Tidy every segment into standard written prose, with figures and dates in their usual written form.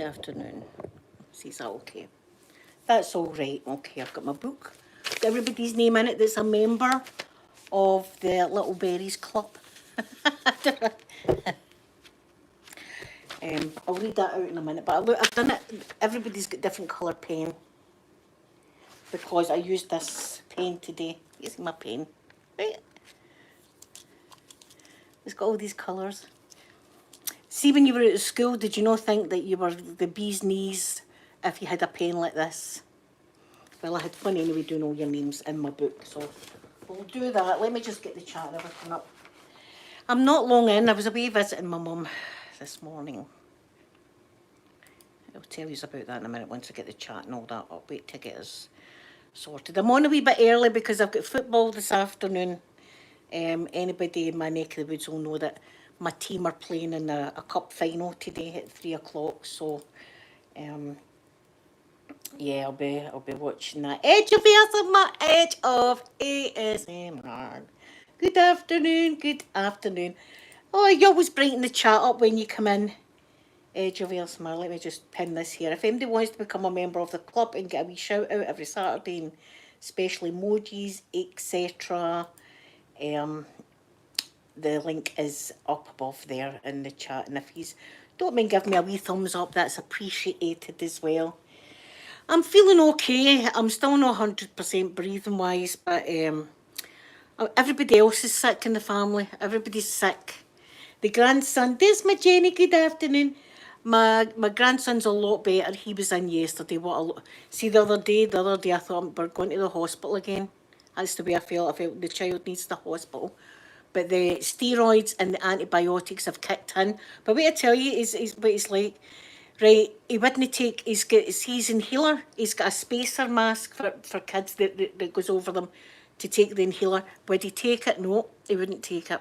afternoon. Is that okay? That's all right. Okay, I've got my book. Got everybody's name in it that's a member of the Little Berries Club. I'll read that out in a minute, but I've done it. Everybody's got different colour pen because I used this pen today. You see my pen, right? It's got all these colours. See, when you were at school, did you not think that you were the bee's knees if you had a pen like this? Well, I had fun anyway doing all your names in my book, so we'll do that. Let me just get the chat and everything up. I'm not long in. I was away visiting my mum this morning. I'll tell you about that in a minute once I get the chat and all that up. Wait to get us sorted. I'm on a wee bit early because I've got football this afternoon. Anybody in my neck of the woods will know that my team are playing in a cup final today at 3 o'clock. So, yeah, I'll be watching that. Edge of ASMR, Edge of ASMR. Good afternoon, good afternoon. Oh, you always brighten the chat up when you come in. Edge of ASMR. Let me just pin this here. If anybody wants to become a member of the club and get a wee shout out every Saturday and special emojis, etc., the link is up above there in the chat. And if you don't mind giving me a wee thumbs up, that's appreciated as well. I'm feeling okay. I'm still not 100% breathing wise, but everybody else is sick in the family. Everybody's sick. The grandson, there's my Jenny, good afternoon. My grandson's a lot better. He was in yesterday. See, the other day I thought we're going to the hospital again. That's the way I felt. I felt the child needs the hospital. But the steroids and the antibiotics have kicked in. But wait, I tell you, is what it's like. Right, he wouldn't take his inhaler. He's got a spacer mask for kids that goes over them to take the inhaler. Would he take it? No, he wouldn't take it.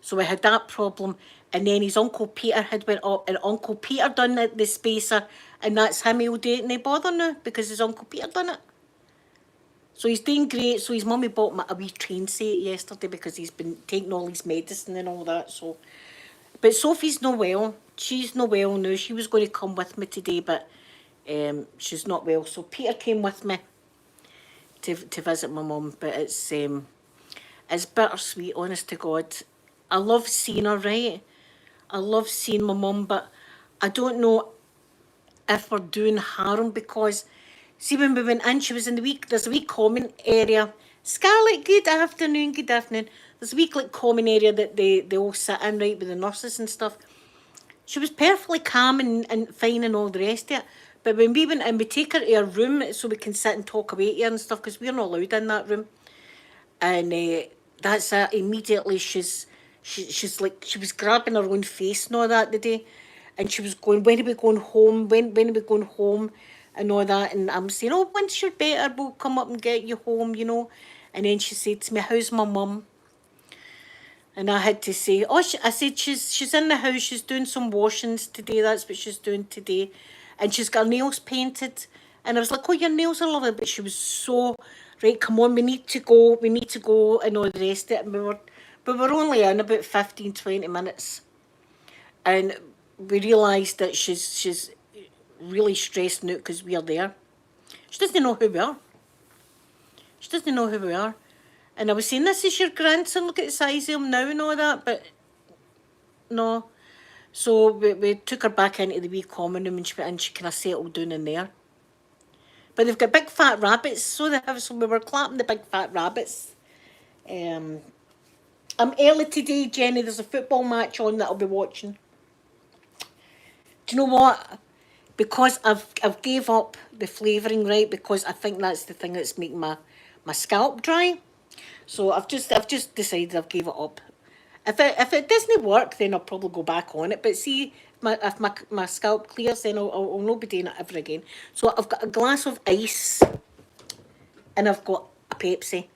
So we had that problem. And then his Uncle Peter had went up, and Uncle Peter done the spacer, and that's him. He'll do it, no bother now, because his Uncle Peter done it. So he's doing great. So his mummy bought him a wee train set yesterday because he's been taking all his medicine and all that. So, but Sophie's not well. She's not well now. She was going to come with me today, but she's not well. So Peter came with me to visit my mum, but it's bittersweet, honest to God. I love seeing her, right? I love seeing my mum, but I don't know if we're doing harm because, see, when we went in, she was in there's a wee common area. Scarlett, good afternoon, good afternoon. There's a wee like common area that they all sit in, right, with the nurses and stuff. She was perfectly calm and fine and all the rest of it. But when we went in, we take her to her room so we can sit and talk away to her and stuff because we're not allowed in that room. And that's it. Immediately she's like, she was grabbing her own face and all that today. And she was going, when are we going home? When are we going home? And all that. And I'm saying, oh, once you're better, we'll come up and get you home, you know. And then she said to me, how's my mum? And I had to say, oh, I said, she's in the house. She's doing some washings today. That's what she's doing today. And she's got her nails painted. And I was like, oh, your nails are lovely. But she was so, right, come on, we need to go, and all the rest of it. And we were only in about 15, 20 minutes. And we realised that she's really stressing out because we are there. She doesn't know who we are. She doesn't know who we are. And I was saying, this is your grandson, look at the size of him now and all that, but no. So we took her back into the wee common room and she kind of settled down in there. But they've got big fat rabbits, so they have. So we were clapping the big fat rabbits. I'm early today, Jenny. There's a football match on that I'll be watching. Do you know what? Because I've gave up the flavouring, right? Because I think that's the thing that's making my scalp dry. So I've just decided I've gave it up. If it doesn't work, then I'll probably go back on it. But see, if my scalp clears, then I'll not be doing it ever again. So I've got a glass of ice, and I've got a Pepsi.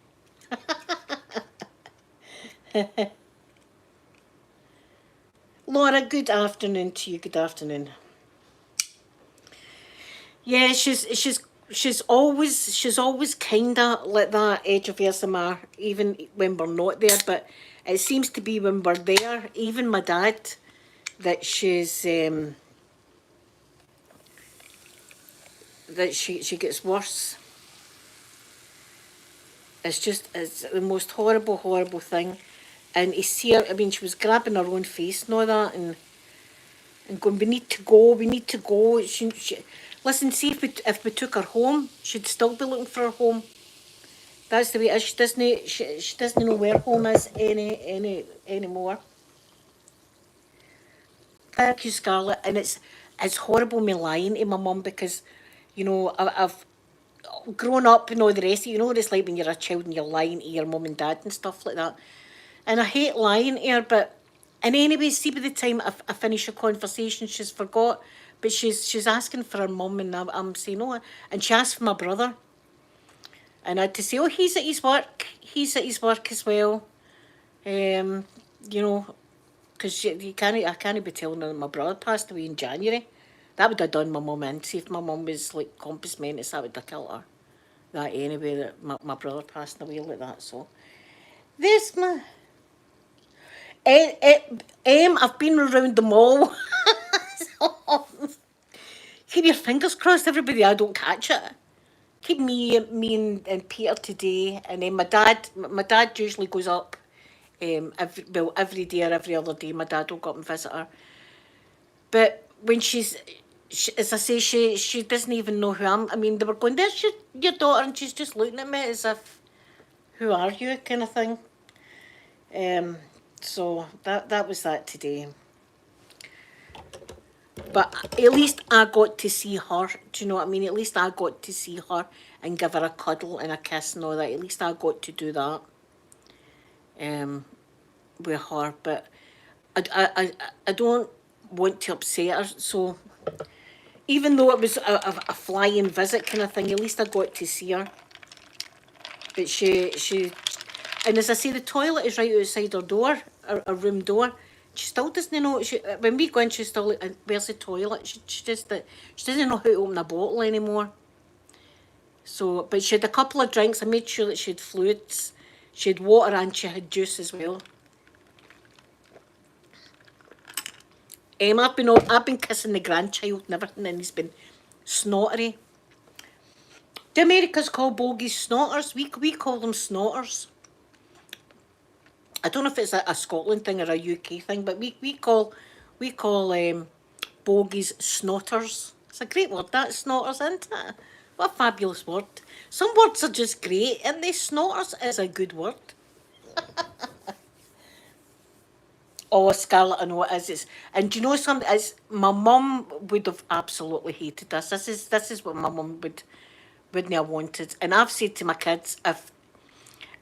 Laura, good afternoon to you. Good afternoon. Yeah, she's always kinda like that, Edge of ASMR, even when we're not there. But it seems to be when we're there, even my dad, that she's that she gets worse. It's the most horrible, horrible thing. And you see her, I mean, she was grabbing her own face and all that, and going, we need to go, we need to go. Listen, see, if we took her home, she'd still be looking for her home. That's the way it is. She doesn't know where home is anymore. Thank you, Scarlett. And it's horrible me lying to my mum because, you know, I've grown up and all the rest of it. You know what it's like when you're a child and you're lying to your mum and dad and stuff like that. And I hate lying to her, but and anyway, see by the time I finish a conversation, she's forgot. But she's asking for her mum, and I'm saying, oh, and she asked for my brother. And I had to say, oh, he's at his work. He's at his work as well. You know, because I can't be telling her that my brother passed away in January. That would have done my mum in. See, if my mum was like compass mentis, that would have killed her. That anyway, that my brother passed away like that. So there's my. I've been around the mall. So, keep your fingers crossed, everybody. I don't catch it. Keep me and Peter today, and then my dad. My dad usually goes up. Every day or every other day, my dad will go up and visit her. But when as I say, she doesn't even know who I am. I mean, they were going, "There's your daughter," and she's just looking at me as if, "Who are you?" kind of thing. So that was that today. But at least I got to see her. Do you know what I mean? At least I got to see her and give her a cuddle and a kiss and all that. At least I got to do that with her. But I don't want to upset her. So even though it was a flying visit kind of thing, at least I got to see her. But and as I say, the toilet is right outside her door, her room door. She still doesn't know. When we go in, she's still like, where's the toilet? She doesn't know how to open a bottle anymore. So, but she had a couple of drinks. I made sure that she had fluids, she had water, and she had juice as well. I've been kissing the grandchild and everything, and he's been snottery. The Americans call bogies snotters. We call them snotters. I don't know if it's a Scotland thing or a UK thing, but we call bogies snotters. It's a great word, that, snotters, isn't it? What a fabulous word. Some words are just great, and they snotters is a good word. Oh, Scarlett, I know it is. And do you know something? My mum would have absolutely hated this. This is what my mum wouldn't have wanted. And I've said to my kids,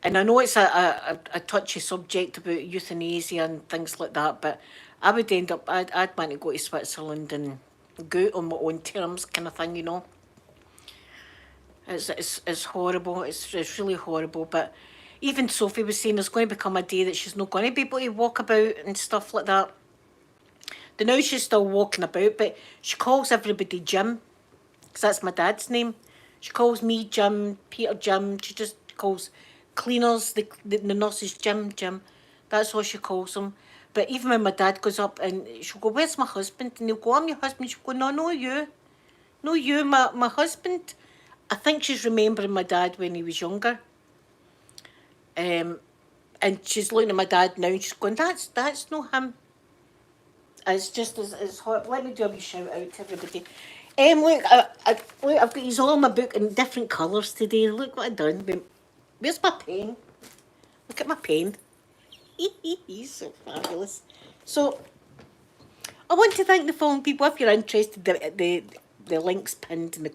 and I know it's a touchy subject about euthanasia and things like that, but I would I'd want to go to Switzerland and go out on my own terms, kind of thing, you know. It's horrible. It's really horrible. But even Sophie was saying there's going to become a day that she's not going to be able to walk about and stuff like that. Now she's still walking about, but she calls everybody Jim, because that's my dad's name. She calls me Jim, Peter Jim. She just calls cleaners, the nurses Jim. That's what she calls them. But even when my dad goes up and she'll go, where's my husband? And he'll go, I'm your husband. She'll go, no, you. No, you, my husband. I think she's remembering my dad when he was younger. And she's looking at my dad now and she's going, that's not him. It's just as hot. Let me do a wee shout out to everybody. Look, look, I've got these all in my book in different colours today. Look what I've done. Where's my pen? Look at my pen. He's so fabulous. So, I want to thank the following people. If you're interested, the link's pinned in the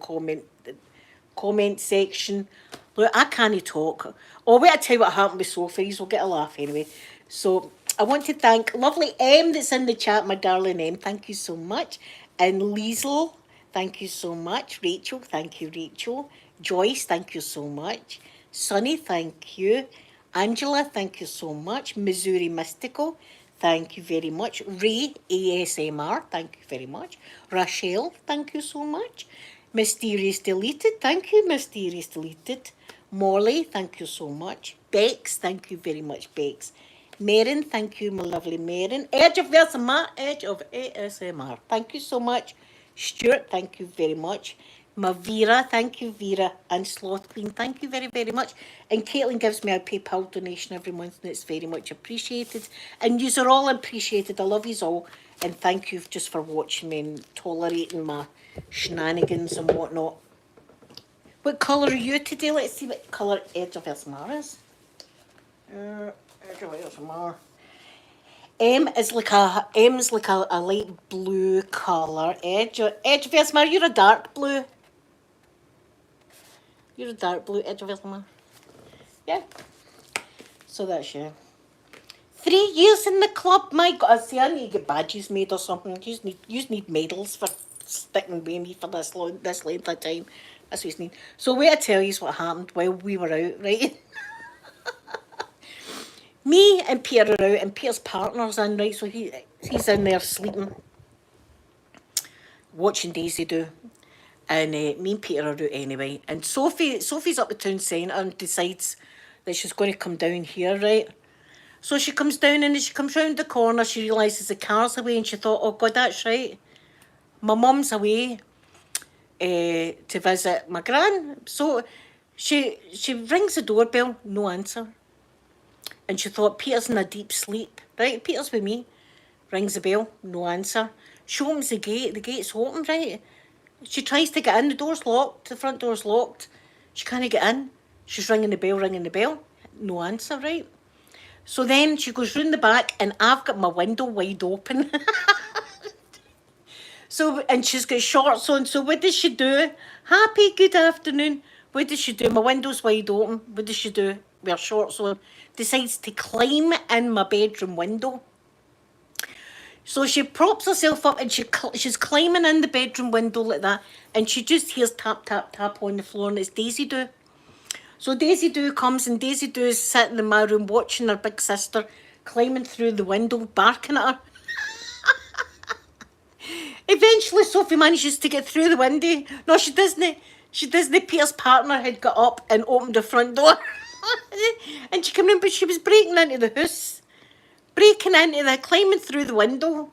comment section. Look, I can't talk. Oh, wait, I'll tell you what happened with Sophie. We'll get a laugh anyway. So, I want to thank lovely M that's in the chat, my darling M. Thank you so much. And Liesl, thank you so much. Rachel, thank you, Rachel. Joyce, thank you so much. Sunny, thank you. Angela, thank you so much. Missouri Mystical, thank you very much. Ray, ASMR, thank you very much. Rachel, thank you so much. Mysterious Deleted, thank you, Mysterious Deleted. Molly, thank you so much. Bex, thank you very much, Bex. Marin, thank you, my lovely Marin. Edge of ASMR, thank you so much. Stuart, thank you very much. My Vera, thank you, Vera, and Sloth Queen, thank you very, very much. And Caitlin gives me a PayPal donation every month, and it's very much appreciated. And yous are all appreciated. I love yous all, and thank you just for watching me and tolerating my shenanigans and whatnot. What colour are you today? Let's see what colour Edge of Elsmar is. Edge of Elsmar. M's like a light blue colour. Edge of Elsmar, you're a dark blue. You're a dark blue, Edge of Elsmar. Yeah. So that's you. 3 years in the club, my God. See, I need to get badges made or something. You need medals for sticking with me for this length of time. That's what you need. So wait, I tell you what happened while we were out, right? Me and Peter are out, and Peter's partner's in, right? So he's in there sleeping, watching Daisy do. And me and Peter are out anyway. And Sophie's up the town centre and decides that she's going to come down here, right? So she comes down, and as she comes round the corner, she realises the car's away, and she thought, oh God, that's right. My mum's away to visit my gran. So she rings the doorbell, no answer. And she thought, Peter's in a deep sleep. Right, Peter's with me. Rings the bell, no answer. She opens the gate's open, right? She tries to get in, the door's locked, the front door's locked. She can't get in. She's ringing the bell, no answer, right? So then she goes round the back, and I've got my window wide open. And she's got shorts on, so what does she do? Happy good afternoon. What does she do? My window's wide open. What does she do? With her shorts on. Decides to climb in my bedroom window. So she props herself up, and she's climbing in the bedroom window like that, and she just hears tap, tap, tap on the floor, and it's Daisy Doo. So Daisy Doo comes, and Daisy Doo is sitting in my room watching her big sister climbing through the window, barking at her. Eventually, Sophie manages to get through the window. No, she doesn't. She doesn't. Peter's partner had got up and opened the front door. And she came in, but she was breaking into the house. Climbing through the window.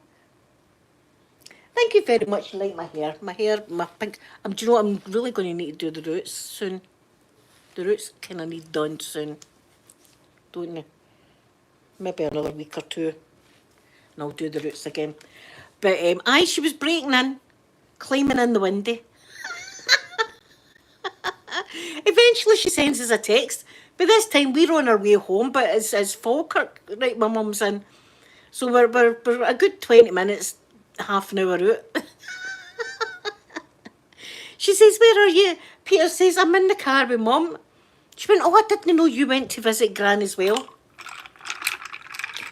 Thank you very much. You like my hair. My pink. Do you know what? I'm really going to need to do the roots soon. The roots kind of need done soon. Don't you? Maybe another week or two. And I'll do the roots again. But she was breaking in, climbing in the window. Eventually she sends us a text. But this time we're on our way home, but it's Falkirk, right, my mum's in. So we're a good 20 minutes, half an hour out. She says, where are you? Peter says, I'm in the car with Mum. She went, oh, I didn't know you went to visit Gran as well.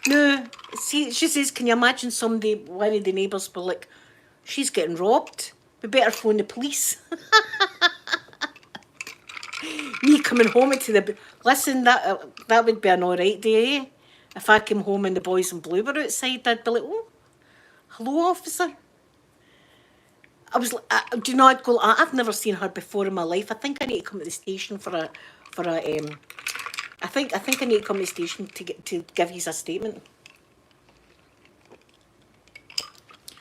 No, see, she says, can you imagine one of the neighbours were like, she's getting robbed. We better phone the police. Me coming home listen, that would be an alright day, eh? If I came home and the boys in blue were outside, I'd be like, oh, hello, officer. I was, do you know, I'd go, I've never seen her before in my life. I think I need to come to the station I think I need to come to the station to give you a statement.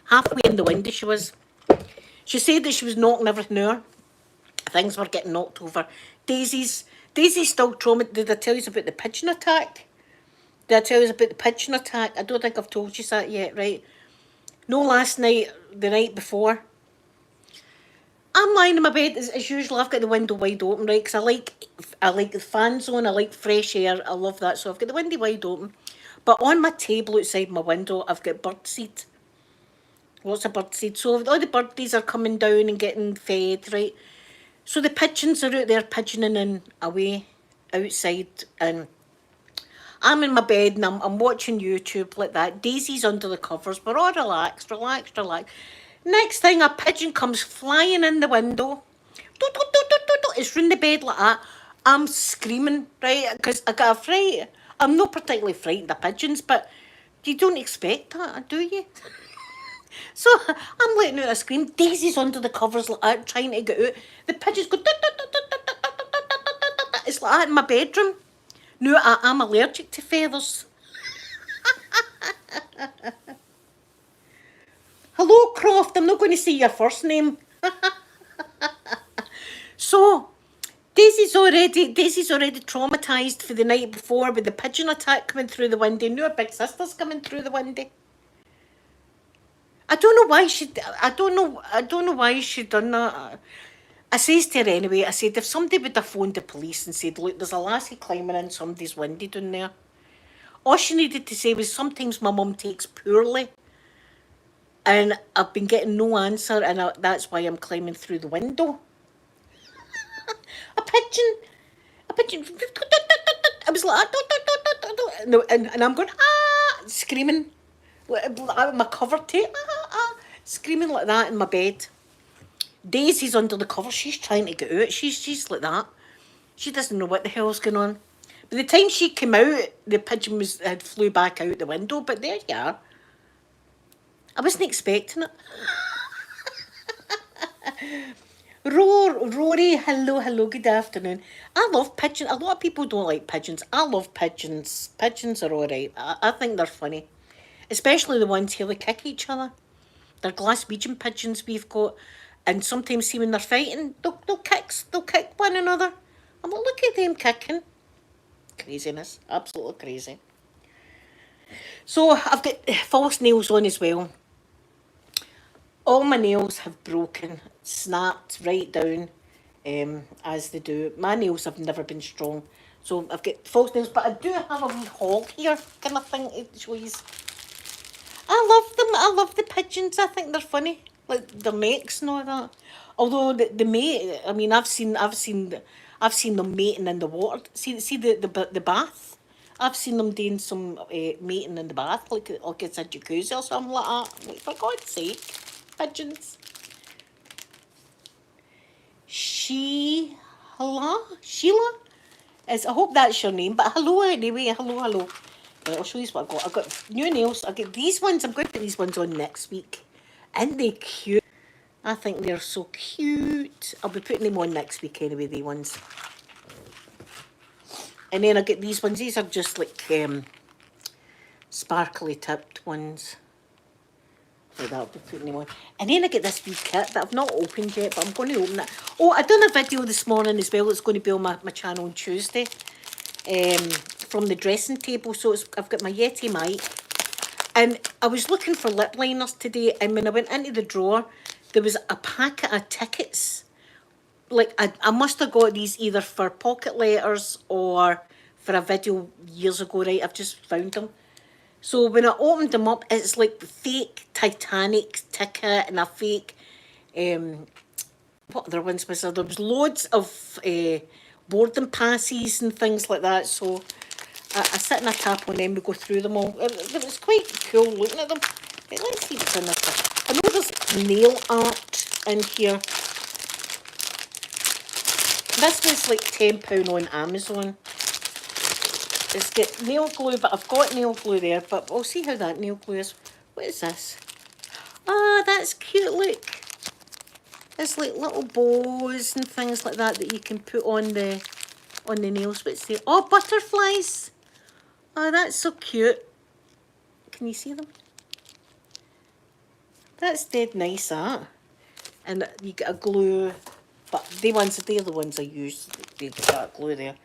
Halfway in the window she was. She said that she was knocking everything over. Things were getting knocked over. Daisy's still traumatized. Did I tell you about the pigeon attack? I don't think I've told you that yet, right? No, last night, the night before. I'm lying in my bed as usual. I've got the window wide open, right? Because I like the fans on. I like fresh air. I love that. So I've got the window wide open. But on my table outside my window, I've got birdseed. Lots of birdseed. So all the birdies are coming down and getting fed, right? So the pigeons are out there pigeoning in away outside, and I'm in my bed and I'm watching YouTube like that. Daisy's under the covers. We're all relaxed. Next thing, a pigeon comes flying in the window. It's round the bed like that. I'm screaming, right? Because I got a fright. I'm not particularly frightened of pigeons, but you don't expect that, do you? So I'm letting out a scream. Daisy's under the covers like that, trying to get out. The pigeons go. It's like that in my bedroom. No, I'm allergic to feathers. Hello, Croft. I'm not going to say your first name. So, Daisy's already traumatised for the night before with the pigeon attack coming through the window. Knew her big sister's coming through the window. I don't know why she. I don't know why she done that. I says to her anyway. I said if somebody would have phoned the police and said, "Look, there's a lassie climbing in somebody's window down there." All she needed to say was, "Sometimes my mum takes poorly, and I've been getting no answer, and that's why I'm climbing through the window." A pigeon, a pigeon. I was like, and I'm going screaming, my cover tape, screaming like that in my bed. Daisy's under the cover. She's trying to get out. She's like that. She doesn't know what the hell's going on. By the time she came out, the pigeon had flew back out the window. But there you are. I wasn't expecting it. Rory, hello, good afternoon. I love pigeons. A lot of people don't like pigeons. I love pigeons. Pigeons are alright. I think they're funny. Especially the ones here that kick each other. They're Glaswegian pigeons we've got. And sometimes see when they're fighting, they'll kick one another. I'm like, look at them kicking. Craziness. Absolutely crazy. So I've got false nails on as well. All my nails have broken, snapped right down, as they do. My nails have never been strong. So I've got false nails, but I do have a wee haul here, kind of thing to show you. I love them. I love the pigeons. I think they're funny, like their necks and all that. Although the mate, I mean, I've seen them mating in the water. See the bath. I've seen them doing some mating in the bath, like it's a jacuzzi or something like that. Like, for God's sake, pigeons. Sheila, I hope that's your name. But hello anyway. Hello. Right, I'll show you what I've got. I've got new nails. I get these ones. I'm going to put these ones on next week. Aren't they cute? I think they're so cute. I'll be putting them on next week anyway, the ones. And then I get these ones. These are just like sparkly tipped ones. Like that, I'll be putting them on. And then I get this wee kit that I've not opened yet, but I'm going to open it. Oh, I done a video this morning as well. It's going to be on my channel on Tuesday. From the dressing table. So I've got my Yeti mic. And I was looking for lip liners today, and when I went into the drawer, there was a packet of tickets. Like, I must have got these either for pocket letters or for a video years ago, right? I've just found them. So when I opened them up, it's like fake Titanic ticket and a fake, what other ones was there? There was loads of boarding passes and things like that. So I sit and I tap on them, we go through them all. It was quite cool looking at them. But let's see what's in this. I know there's nail art in here. This was like £10 on Amazon. It's got nail glue, but I've got nail glue there, but we'll see how that nail glue is. What is this? Ah, that's cute, look. It's like little bows and things like that you can put on the nails. What's the... Oh, butterflies. Oh, that's so cute. Can you see them? That's dead nice, that. And you get a glue, but they're the ones I use. They've got glue there.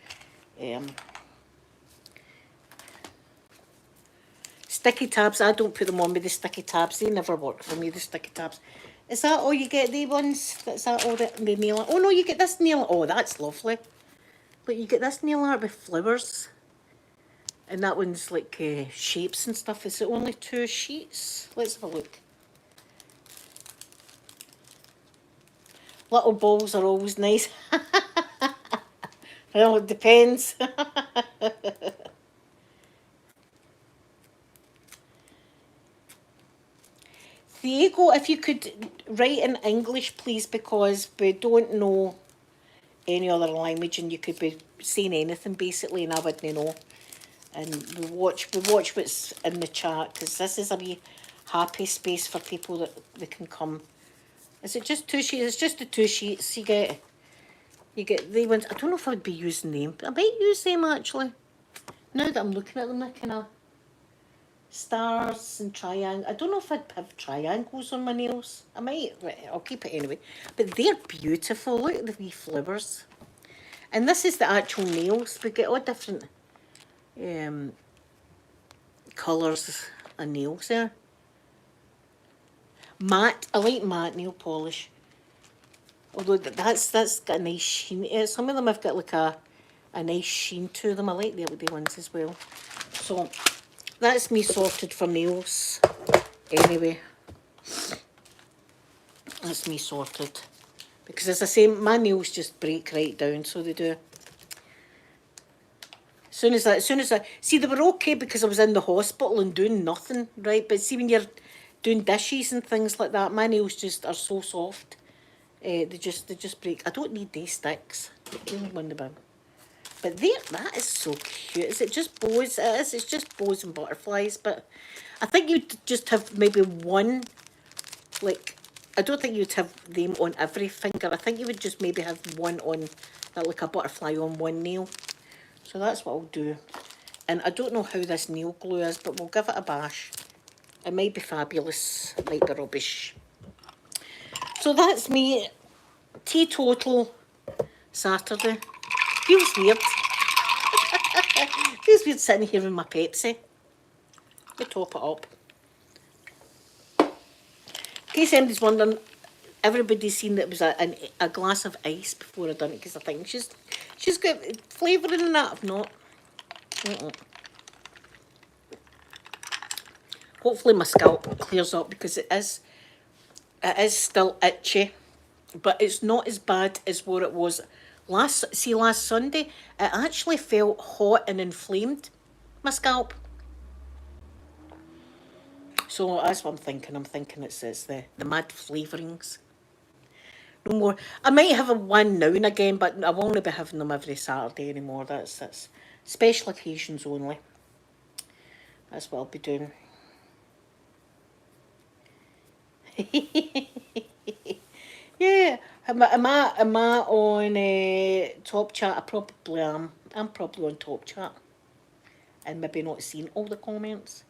Sticky tabs, I don't put them on with the sticky tabs. They never work for me, the sticky tabs. Is that all you get, the ones? That's that all the nail art? Oh no, you get this nail art. Oh, that's lovely. But you get this nail art with flowers. And that one's like shapes and stuff. Is it only 2 sheets? Let's have a look. Little balls are always nice. Well, it depends. Diego, if you could write in English, please, because we don't know any other language, and you could be saying anything basically, and I wouldn't know. And we watch what's in the chat, because this is a wee happy space for people that they can come. Is it just 2 sheets? It's just the 2 sheets. You get the ones. I don't know if I would be using them, but I might use them actually. Now that I'm looking at them, I kind of. stars and triangles. I don't know if I'd have triangles on my nails. I might, I'll keep it anyway. But they're beautiful. Look at the wee flowers. And this is the actual nails. We get all different colours of nails there. Matte. I like matte nail polish. Although that's got a nice sheen. Some of them have got like a nice sheen to them. I like the LED ones as well. So that's me sorted for nails. Anyway, that's me sorted. Because as I say, my nails just break right down, so they do. As soon as I see, they were okay because I was in the hospital and doing nothing, right? But see, when you're doing dishes and things like that, my nails just are so soft. They just break. I don't need these sticks. The only one in the bin. But there, that is so cute. Is it just bows? It is. It's just bows and butterflies. But I think you'd just have maybe one, like, I don't think you'd have them on every finger. I think you would just maybe have one on, like a butterfly on one nail. So that's what I'll do. And I don't know how this nail glue is, but we'll give it a bash. It might be fabulous. It might be rubbish. So that's me. Teetotal Saturday. Feels weird. Feels weird sitting here with my Pepsi. Let me top it up. In case anybody's wondering, everybody's seen that it was a glass of ice before I done it, because I think she's got flavouring in that. If not, hopefully my scalp clears up, because it is still itchy, but it's not as bad as what it was last Sunday. It actually felt hot and inflamed, my scalp. So that's what I'm thinking. I'm thinking it's the mad flavourings. No more. I might have one now and again, but I won't be having them every Saturday anymore. That's special occasions only. That's what I'll be doing. Yeah. Am I on Top Chat? I probably am. I'm probably on Top Chat. And maybe not seen all the comments.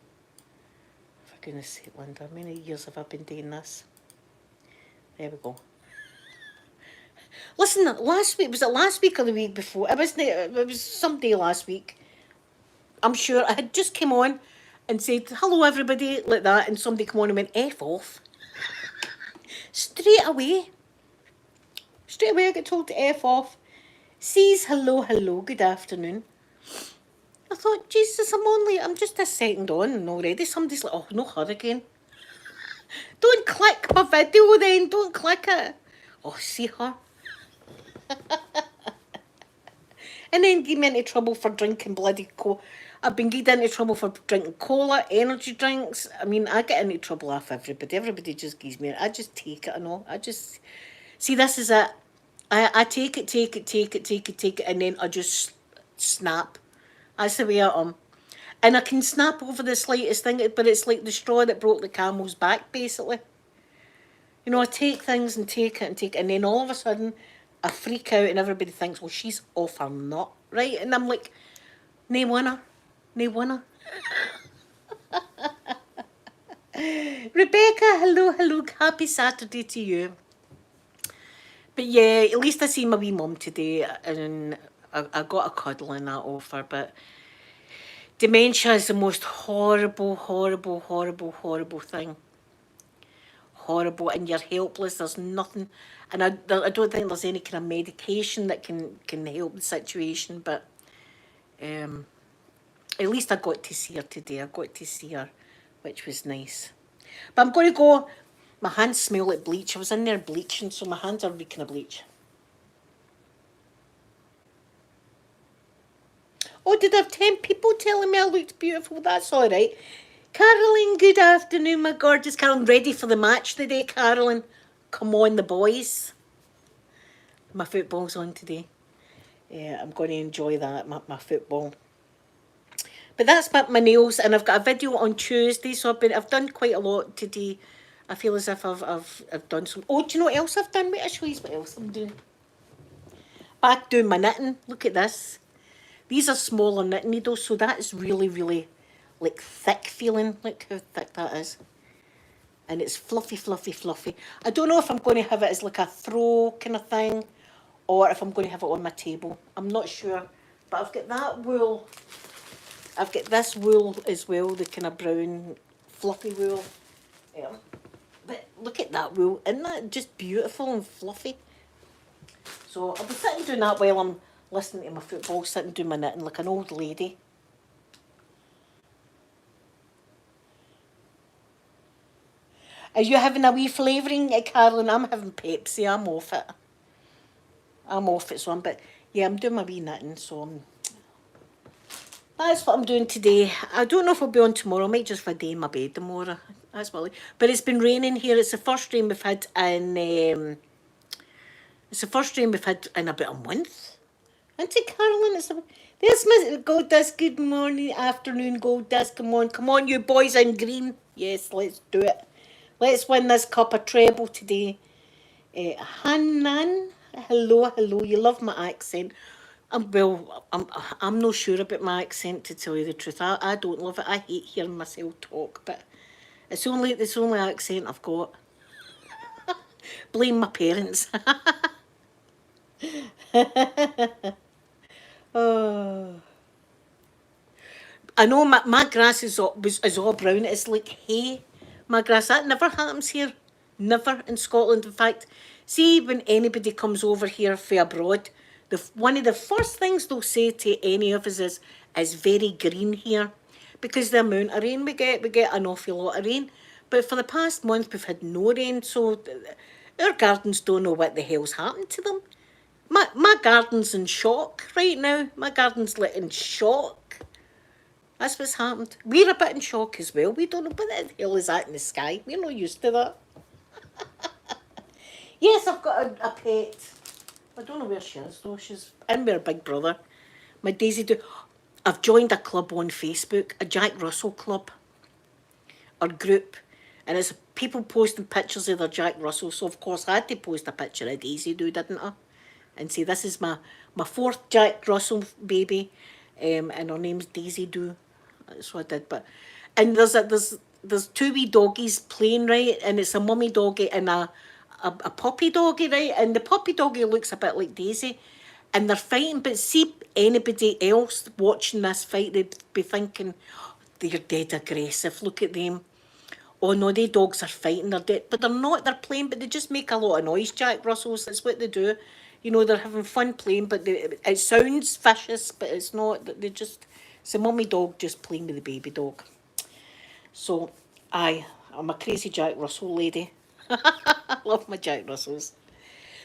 For goodness sake, Linda, how many years have I been doing this? There we go. Listen, last week, was it last week or the week before? It was some day last week. I'm sure I had just come on and said, hello everybody, like that, and somebody come on and went, F off. Straight away I got told to F off. Sees hello, good afternoon. I thought, Jesus, I'm just a second on and already somebody's like, oh, no, her again. Don't click my video then, don't click it. Oh, see her. And then get me into trouble for drinking bloody cola. I've been getting into trouble for drinking cola, energy drinks. I mean, I get into trouble off everybody. Everybody just gives me it. I just take it and all. I just... See, this is it. I take it, and then I just snap. That's the way I am. And I can snap over the slightest thing, but it's like the straw that broke the camel's back, basically. You know, I take things and take it, and then all of a sudden, I freak out and everybody thinks, well, she's off her nut, right? And I'm like, nae winner. Rebecca, hello, happy Saturday to you. But yeah, at least I see my wee mum today, and I got a cuddle and that off her, but dementia is the most horrible thing. Horrible, and you're helpless. There's nothing, and I don't think there's any kind of medication that can help the situation, but at least I got to see her today. I got to see her, which was nice. But I'm going to go. My hands smell like bleach. I was in there bleaching, so my hands are reeking of bleach. Oh, did I have 10 people telling me I looked beautiful? That's all right. Carolyn, good afternoon, my gorgeous Carolyn. Ready for the match today, Carolyn? Come on, the boys. My football's on today. Yeah, I'm going to enjoy that, my football. But that's my nails, and I've got a video on Tuesday, so I've done quite a lot today. I feel as if I've done some... Oh, do you know what else I've done? Wait, I'll show you what else I'm doing. Back doing my knitting. Look at this. These are smaller knitting needles, so that is really like thick feeling. Look how thick that is. And it's fluffy, fluffy, fluffy. I don't know if I'm going to have it as like a throw kind of thing, or if I'm going to have it on my table. I'm not sure. But I've got that wool. I've got this wool as well, the kind of brown, fluffy wool. Yeah. But look at that wool. Isn't that just beautiful and fluffy? So I'll be sitting doing that while I'm listening to my football, sitting doing my knitting like an old lady. Are you having a wee flavouring, Carolyn? I'm having Pepsi. I'm off it. I'm off it, so but yeah, I'm doing my wee knitting, so that's what I'm doing today. I don't know if I'll be on tomorrow. I might just for a day in my bed tomorrow. That's what. But it's been raining here. It's the first rain we've had in. It's the first rain we've had in about a month. Isn't it, Carolyn? There's my Gold Dust. Good morning, afternoon, Gold Dust. Come on, you boys in green. Yes, let's do it. Let's win this cup of treble today. Hanan, hello. You love my accent. I'm not sure about my accent, to tell you the truth. I don't love it. I hate hearing myself talk, but it's only accent I've got. Blame my parents. Oh. I know my grass is all brown. It's like hay. My grass, that never happens here. Never in Scotland. In fact, see when anybody comes over here from abroad, one of the first things they'll say to any of us is very green here. Because the amount of rain we get an awful lot of rain. But for the past month we've had no rain, so our gardens don't know what the hell's happened to them. My garden's in shock right now. My garden's like in shock. That's what's happened. We're a bit in shock as well. We don't know what the hell is that in the sky. We're not used to that. Yes, I've got a pet. I don't know where she is though. She's in with her big brother. My Daisy do. I've joined a club on Facebook, a Jack Russell club, or group, and it's people posting pictures of their Jack Russell. So of course I had to post a picture of Daisy do, didn't I? And say this is my fourth Jack Russell baby, and her name's Daisy Do. That's what I did. But and there's two wee doggies playing, right, and it's a mummy doggy and a puppy doggy, right, and the puppy doggy looks a bit like Daisy, and they're fighting. But see anybody else watching this fight, they'd be thinking, oh, they're dead aggressive. Look at them. Oh no, they dogs are fighting. They're dead, but they're not. They're playing, but they just make a lot of noise. Jack Russells. That's what they do. You know, they're having fun playing, but it sounds vicious, but it's not. They just, it's a mummy dog just playing with the baby dog. So, I'm a crazy Jack Russell lady. I love my Jack Russells.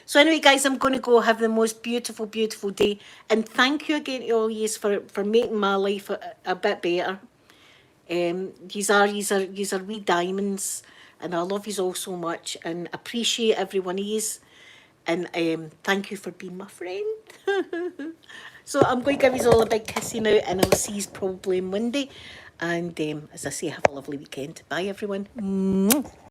So anyway, guys, I'm going to go have the most beautiful, beautiful day. And thank you again to all yous for making my life a bit better. Yous are wee diamonds. And I love yous all so much. And appreciate every one of yous. And thank you for being my friend. So I'm going to give you all a big kissy now, and I'll see you probably Monday. And as I say, have a lovely weekend. Bye, everyone.